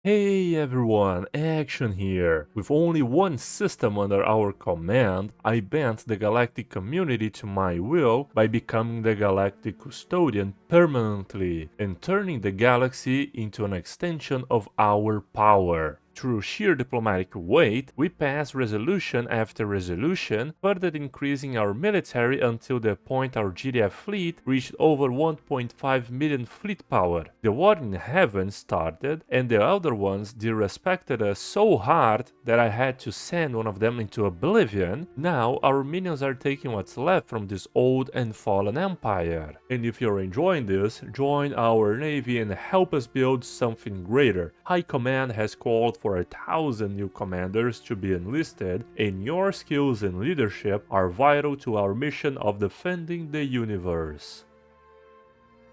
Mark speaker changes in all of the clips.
Speaker 1: Hey everyone, Action here! With only one system under our command, I bent the Galactic community to my will by becoming the Galactic custodian permanently and turning the galaxy into an extension of our power. Through sheer diplomatic weight, we pass resolution after resolution, further increasing our military until the point our GDF fleet reached over 1.5 million fleet power. The war in heaven started, and the elder ones disrespected us so hard that I had to send one of them into oblivion. Now our minions are taking what's left from this old and fallen empire. And if you're enjoying this, join our navy and help us build something greater. High Command has called for 1,000 new commanders to be enlisted, and your skills and leadership are vital to our mission of defending the universe.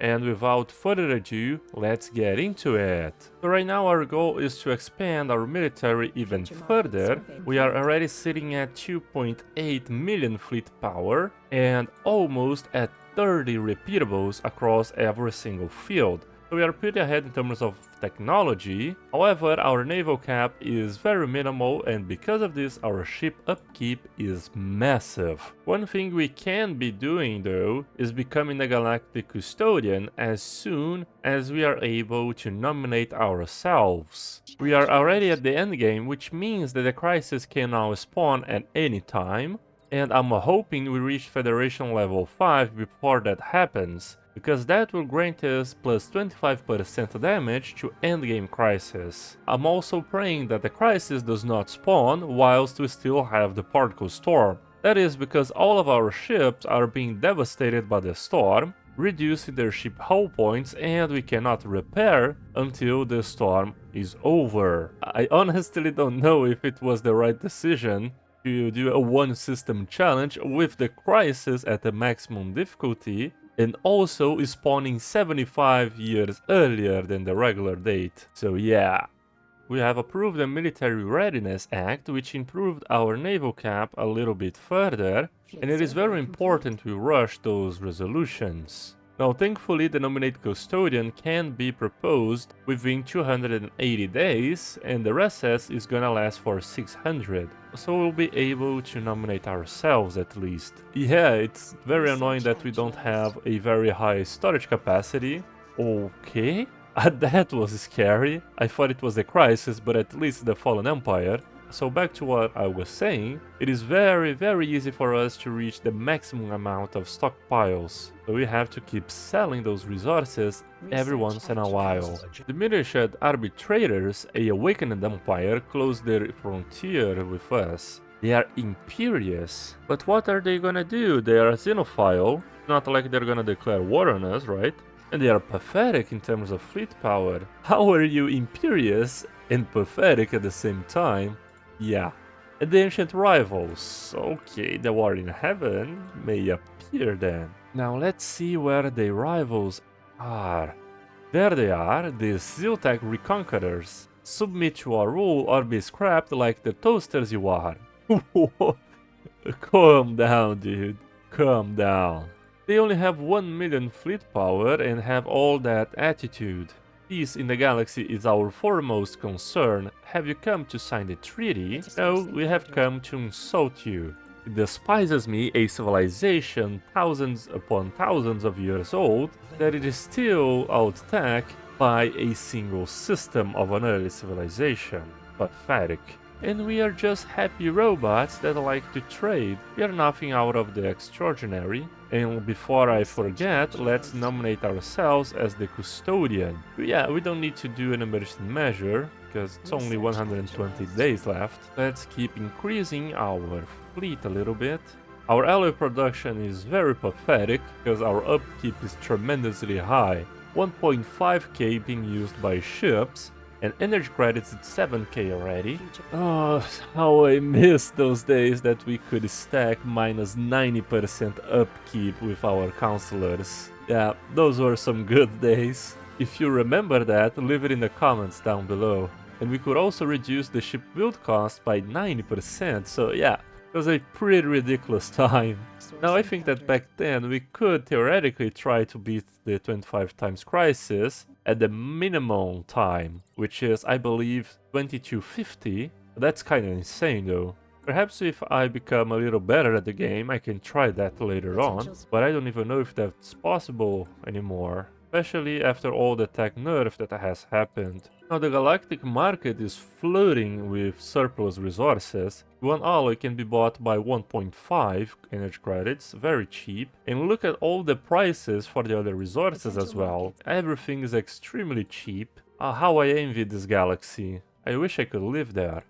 Speaker 1: And without further ado, let's get into it. So right now our goal is to expand our military even further. We are already sitting at 2.8 million fleet power and almost at 30 repeatables across every single field. So we are pretty ahead in terms of technology. However, our naval cap is very minimal, and because of this our ship upkeep is massive. One thing we can be doing though is becoming a Galactic custodian as soon as we are able to nominate ourselves. We are already at the end game, which means that the crisis can now spawn at any time, and I'm hoping we reach Federation level 5 before that happens, because that will grant us plus 25% damage to endgame crisis. I'm also praying that the crisis does not spawn whilst we still have the particle storm. That is because all of our ships are being devastated by the storm, reducing their ship hull points, and we cannot repair until the storm is over. I honestly don't know if it was the right decision to do a one system challenge with the crisis at the maximum difficulty, and also spawning 75 years earlier than the regular date. So yeah. We have approved the Military Readiness Act, which improved our naval cap a little bit further, and it is very important we rush those resolutions. Now thankfully the nominate custodian can be proposed within 280 days, and the recess is gonna last for 600, so we'll be able to nominate ourselves at least. Yeah, it's very annoying that we don't have a very high storage capacity. Okay, that was scary. I thought it was a crisis, but at least the Fallen Empire. So back to what I was saying, it is very easy for us to reach the maximum amount of stockpiles. So we have to keep selling those resources every once in a while. The militia arbitrators, a awakened empire, closed their frontier with us. They are imperious. But what are they gonna do? They are xenophile. Not like they're gonna declare war on us, right? And they are pathetic in terms of fleet power. How are you imperious and pathetic at the same time? Yeah. And the ancient rivals. Okay, the war in heaven may appear then. Now let's see where the rivals are. There they are, the Ziltech reconquerors. Submit to our rule or be scrapped like the toasters you are. Calm down, dude. Calm down. They only have 1 million fleet power and have all that attitude. Peace in the galaxy is our foremost concern. Have you come to sign the treaty? No, we have come to insult you. It despises me, a civilization thousands upon thousands of years old, that it is still out-tech by a single system of an early civilization. Pathetic. And we are just happy robots that like to trade. We are nothing out of the extraordinary. And before I forget, let's nominate ourselves as the custodian. Yeah, we don't need to do an emergency measure, because it's only 120 days left. Let's keep increasing our fleet a little bit. Our alloy production is very pathetic, because our upkeep is tremendously high. 1.5k being used by ships, and energy credits at 7k already. Oh, how I miss those days that we could stack minus 90% upkeep with our counselors. Yeah, those were some good days. If you remember that, leave it in the comments down below. And we could also reduce the ship build cost by 90%, so yeah, it was a pretty ridiculous time. Now I think that back then we could theoretically try to beat the 25 times crisis, at the minimum time, which is, I believe, 2250. That's kind of insane though. Perhaps if I become a little better at the game, I can try that later on, but I don't even know if that's possible anymore, especially after all the tech nerf that has happened. Now the galactic market is flooding with surplus resources. One alloy can be bought by 1.5 energy credits, very cheap. And look at all the prices for the other resources as well. Everything is extremely cheap. How I envy this galaxy. I wish I could live there.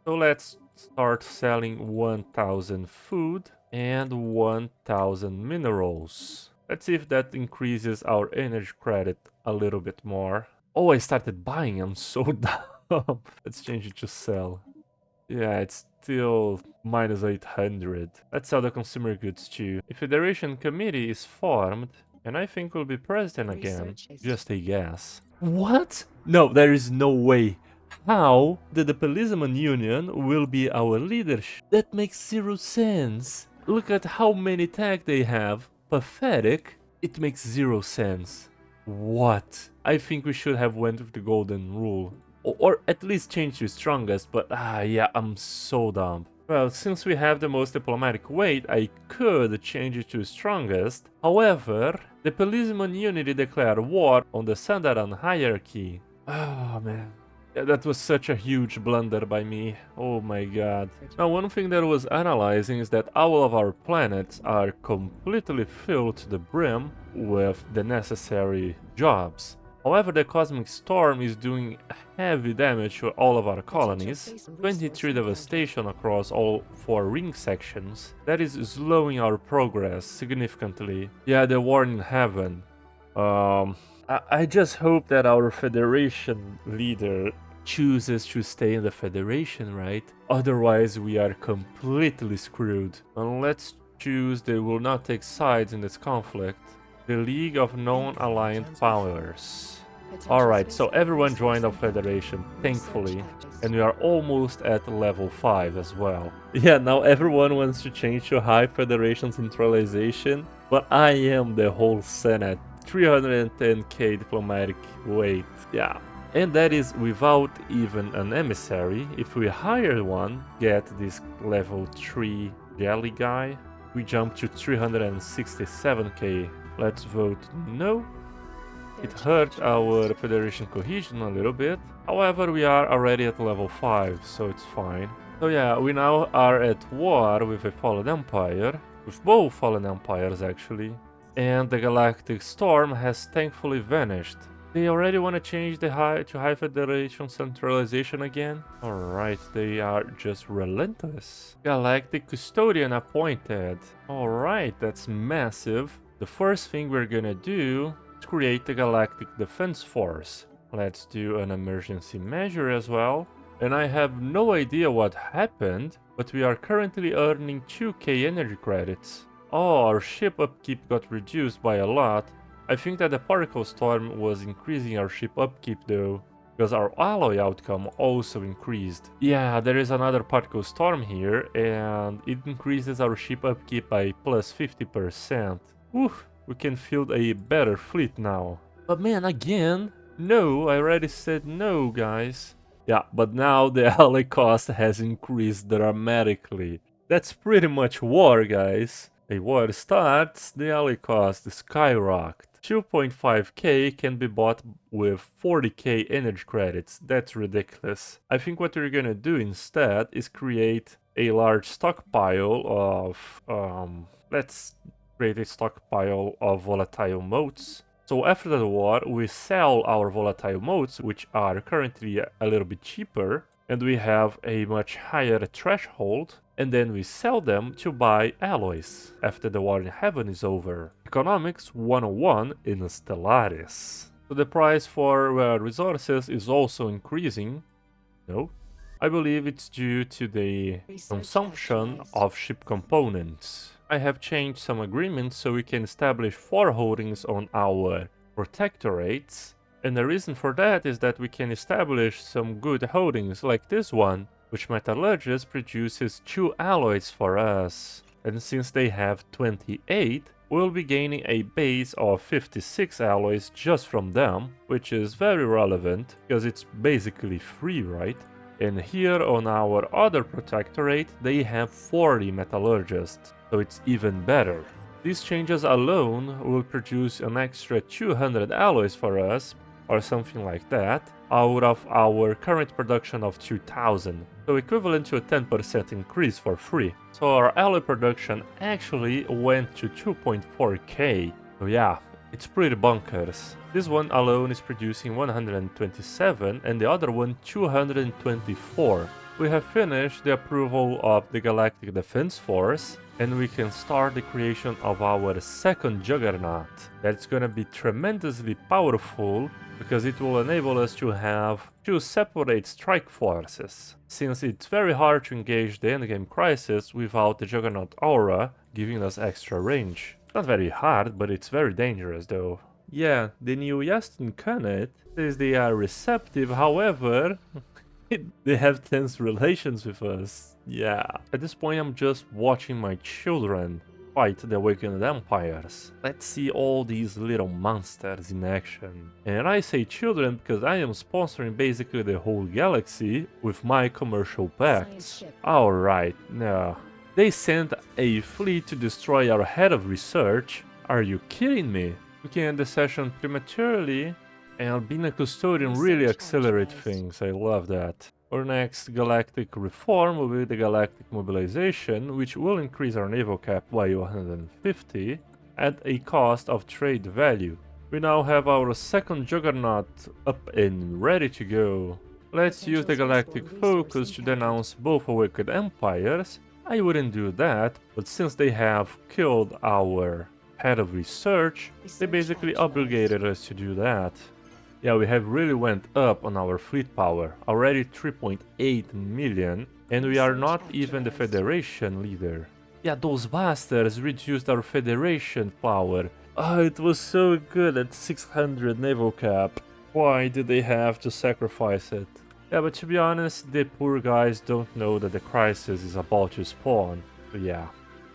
Speaker 1: So let's start selling 1000 food and 1000 minerals. Let's see if that increases our energy credit a little bit more. Oh, I started buying, I'm so dumb. Let's change it to sell. Yeah, it's still minus 800. Let's sell the consumer goods too. The Federation Committee is formed, and I think we'll be president again. Just a guess. What? No, there is no way. How that the Policeman Union will be our leadership? That makes zero sense. Look at how many tech they have. Pathetic. It makes zero sense. What? I think we should have went with the golden rule. Or at least change to strongest, but yeah, I'm so dumb. Well, since we have the most diplomatic weight, I could change it to strongest. However, the Policeman Unity declared war on the Sandaran hierarchy. Oh man. Yeah, that was such a huge blunder by me. Oh my god. Now, one thing that I was analyzing is that all of our planets are completely filled to the brim with the necessary jobs. However, the cosmic storm is doing heavy damage to all of our colonies, 23 devastation across all 4 ring sections. That is slowing our progress significantly. Yeah, the war in heaven. I just hope that our Federation leader chooses to stay in the Federation, right? Otherwise, we are completely screwed. And let's choose they will not take sides in this conflict. The League of Non-Aligned Powers. Alright, so everyone joined our Federation, thankfully. And we are almost at level 5 as well. Yeah, now everyone wants to change to High Federation Centralization, but I am the whole Senate. 310k diplomatic weight, yeah. And that is without even an emissary. If we hire one, get this level 3 jelly guy, we jump to 367k. Let's vote no. It hurt our Federation cohesion a little bit. However, we are already at level 5, so it's fine. So yeah, we now are at war with a fallen empire, with both fallen empires actually. And the Galactic Storm has thankfully vanished. They already want to change the High Federation Centralization again? Alright, they are just relentless. Galactic Custodian appointed. Alright, that's massive. The first thing we're gonna do is create the Galactic Defense Force. Let's do an emergency measure as well. And I have no idea what happened, but we are currently earning 2k energy credits. Oh, our ship upkeep got reduced by a lot. I think that the particle storm was increasing our ship upkeep though, because our alloy outcome also increased. Yeah, there is another particle storm here, and it increases our ship upkeep by plus 50%. Oof, we can field a better fleet now. But man, again, no, I already said no, guys. Yeah, but now the alloy cost has increased dramatically. That's pretty much war, guys. A war starts, the alloy cost skyrocketed. 2.5k can be bought with 40k energy credits. That's ridiculous. I think what we're gonna do instead is create a large stockpile of... let's create a stockpile of volatile motes. So after the war, we sell our volatile motes, which are currently a little bit cheaper, and we have a much higher threshold, and then we sell them to buy alloys after the war in heaven is over. Economics 101 in Stellaris. So the price for resources is also increasing. No, I believe it's due to the consumption of ship components. I have changed some agreements so we can establish 4 holdings on our protectorates. And the reason for that is that we can establish some good holdings like this one, which Metallurgist produces 2 alloys for us. And since they have 28, we'll be gaining a base of 56 alloys just from them, which is very relevant because it's basically free, right? And here on our other protectorate, they have 40 metallurgists, so it's even better. These changes alone will produce an extra 200 alloys for us, or something like that, out of our current production of 2000, so equivalent to a 10% increase for free. So our alloy production actually went to 2.4k. So yeah, it's pretty bonkers. This one alone is producing 127 and the other one 224. We have finished the approval of the Galactic Defense Force, and we can start the creation of our second Juggernaut. That's gonna be tremendously powerful because it will enable us to have 2 separate strike forces, since it's very hard to engage the endgame crisis without the Juggernaut aura giving us extra range. Not very hard, but it's very dangerous though. Yeah, the new Yaston Khanate says they are receptive, however, they have tense relations with us. Yeah. At this point, I'm just watching my children fight the awakened empires. Let's see all these little monsters in action. And I say children because I am sponsoring basically the whole galaxy with my commercial pacts. Alright, now. They sent a fleet to destroy our head of research. Are you kidding me? We can end the session prematurely. And being a custodian really accelerates things, I love that. Our next galactic reform will be the galactic mobilization, which will increase our naval cap by 150 at a cost of trade value. We now have our second Juggernaut up and ready to go. Let's use the galactic focus to denounce both awakened empires. I wouldn't do that, but since they have killed our head of research, they basically obligated us to do that. Yeah, we have really went up on our fleet power, already 3.8 million, and we are not even the Federation leader. Yeah, those bastards reduced our Federation power. Oh, it was so good at 600 naval cap. Why did they have to sacrifice it? Yeah, but to be honest, the poor guys don't know that the crisis is about to spawn. So yeah.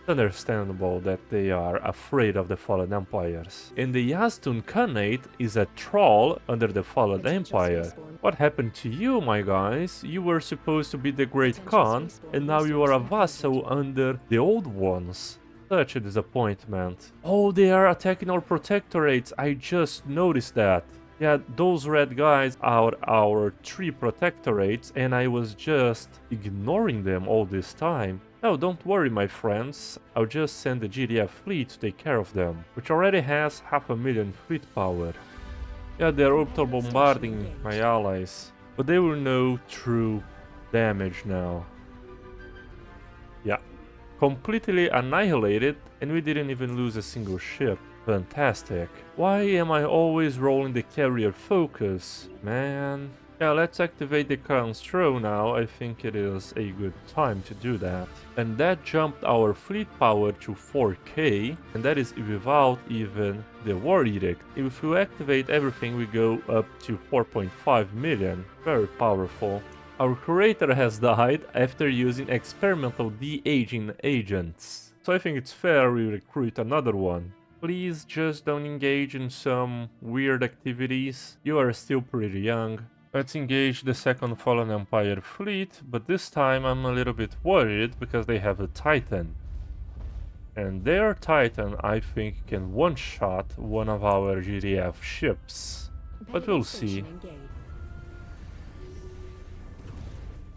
Speaker 1: Understandable that they are afraid of the fallen empires. And the Yaston Khanate is a troll under the fallen empire. What happened to you, my guys? You were supposed to be the great Khan, and now you are a vassal under the old ones. Such a disappointment. Oh, they are attacking our protectorates, I just noticed that. Yeah, those red guys are our 3 protectorates, and I was just ignoring them all this time. No, don't worry, my friends. I'll just send the GDF fleet to take care of them, which already has 500,000 fleet power. Yeah, they're orbital bombarding my allies, but they will know true damage now. Yeah, completely annihilated, and we didn't even lose a single ship. Fantastic. Why am I always rolling the carrier focus, man? Yeah, let's activate the Crown's Throw now. I think it is a good time to do that. And that jumped our fleet power to 4k, and that is without even the War Edict. If we activate everything, we go up to 4.5 million. Very powerful. Our curator has died after using experimental de-aging agents. So I think it's fair we recruit another one. Please just don't engage in some weird activities. You are still pretty young. Let's engage the second Fallen Empire fleet, but this time I'm a little bit worried because they have a Titan. And their Titan, I think, can one-shot one of our GDF ships. But we'll see.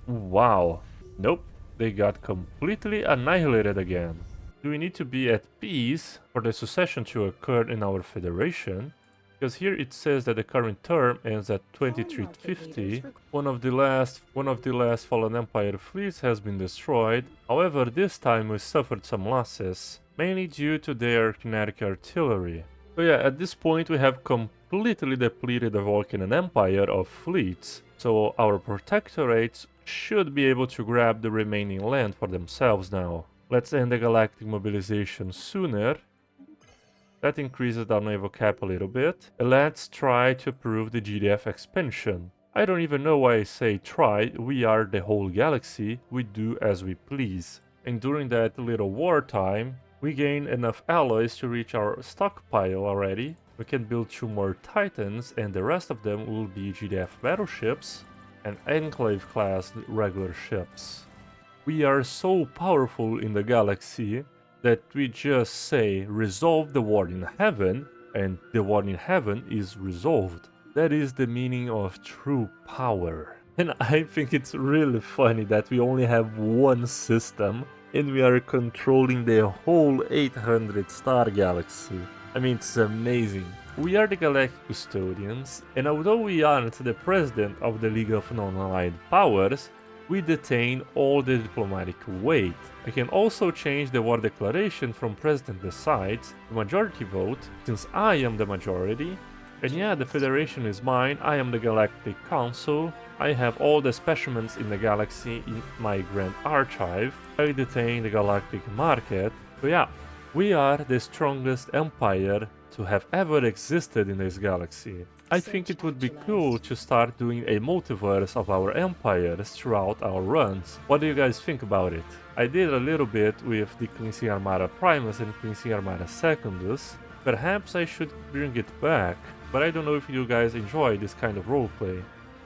Speaker 1: Wow. Nope, they got completely annihilated again. Do we need to be at peace for the succession to occur in our Federation? Because here it says that the current term ends at 2350. One of the last Fallen Empire fleets has been destroyed. However, this time we suffered some losses, mainly due to their kinetic artillery. So yeah, at this point we have completely depleted the Vulcan Empire of fleets. So our protectorates should be able to grab the remaining land for themselves now. Let's end the galactic mobilization sooner. That increases our naval cap a little bit. Let's try to approve the GDF expansion. I don't even know why I say try, we are the whole galaxy, we do as we please. And during that little wartime, We gain enough alloys to reach our stockpile already. We can build 2 more Titans, and the rest of them will be GDF battleships and Enclave class regular ships. We are so powerful in the galaxy that we just say resolve the war in heaven, and the war in heaven is resolved. That is the meaning of true power. And I think it's really funny that we only have one system and we are controlling the whole 800 star galaxy. I mean, it's amazing. We are the Galactic Custodians, and although we aren't the president of the League of Non-Aligned Powers, we detain all the diplomatic weight. I can also change the war declaration from President decides to majority vote, since I am the majority. And yeah, the Federation is mine, I am the Galactic Council, I have all the specimens in the galaxy in my Grand Archive, I detain the Galactic Market, so yeah, we are the strongest empire to have ever existed in this galaxy. I think it would be cool to start doing a multiverse of our empires throughout our runs. What do you guys think about it? I did a little bit with the Cleansing Armada Primus and Cleansing Armada Secundus. Perhaps I should bring it back, but I don't know if you guys enjoy this kind of roleplay.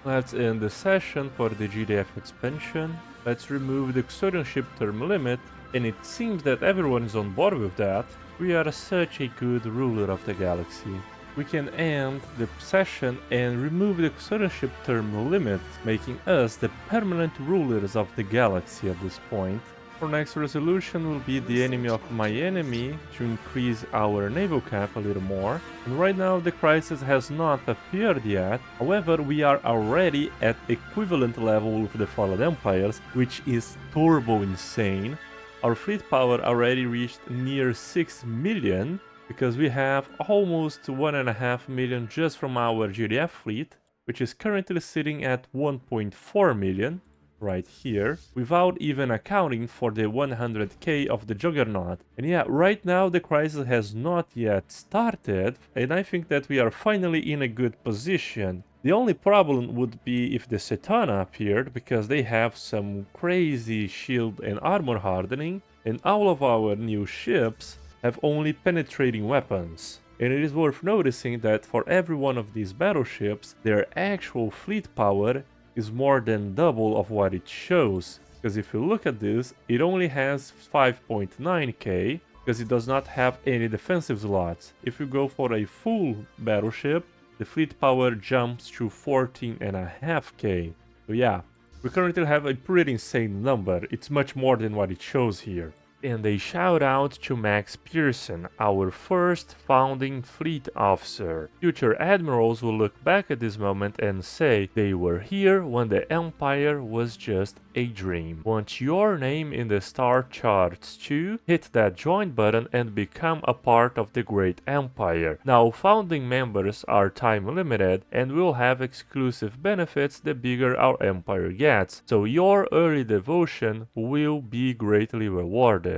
Speaker 1: Let's end the session for the GDF expansion. Let's remove the custodianship term limit, and it seems that everyone is on board with that. We are such a good ruler of the galaxy. We can end the session and remove the custodianship term limit, making us the permanent rulers of the galaxy at this point. Our next resolution will be the enemy of my enemy to increase our naval cap a little more. And right now the crisis has not appeared yet, however we are already at equivalent level with the fallen empires, which is turbo insane. Our fleet power already reached near 6 million, because we have almost 1.5 million just from our GDF fleet, which is currently sitting at 1.4 million. Right here, without even accounting for the 100k of the Juggernaut. And yeah, right now the crisis has not yet started, and I think that we are finally in a good position. The only problem would be if the Setana appeared, because they have some crazy shield and armor hardening, and all of our new ships have only penetrating weapons. And it is worth noticing that for every one of these battleships, their actual fleet power is more than double of what it shows, because if you look at this, it only has 5.9k, because it does not have any defensive slots. If you go for a full battleship, the fleet power jumps to 14.5k. So yeah, we currently have a pretty insane number, it's much more than what it shows here. And a shout out to Max Pearson, our first founding fleet officer. Future admirals will look back at this moment and say they were here when the Empire was just a dream. Want your name in the star charts too? Hit that join button and become a part of the great Empire. Now founding members are time limited and will have exclusive benefits the bigger our Empire gets, so your early devotion will be greatly rewarded.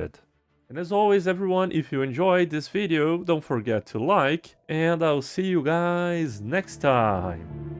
Speaker 1: And as always everyone, if you enjoyed this video, don't forget to like, and I'll see you guys next time.